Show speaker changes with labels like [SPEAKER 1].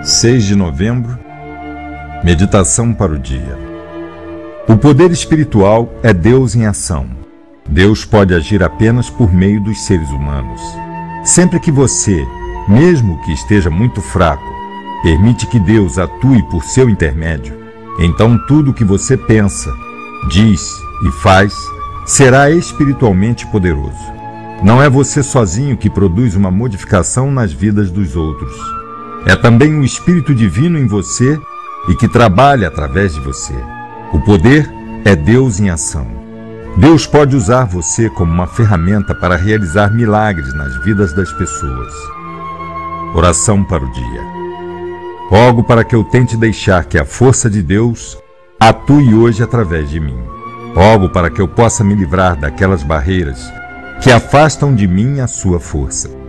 [SPEAKER 1] 6 de novembro, meditação para o dia. O poder espiritual é Deus em ação. Deus pode agir apenas por meio dos seres humanos. Sempre que você, mesmo que esteja muito fraco, permite que Deus atue por seu intermédio, então tudo o que você pensa, diz e faz será espiritualmente poderoso. Não é você sozinho que produz uma modificação nas vidas dos outros. É também o Espírito Divino em você e que trabalha através de você. O poder é Deus em ação. Deus pode usar você como uma ferramenta para realizar milagres nas vidas das pessoas. Oração para o dia. Rogo para que eu tente deixar que a força de Deus atue hoje através de mim. Rogo para que eu possa me livrar daquelas barreiras que afastam de mim a sua força.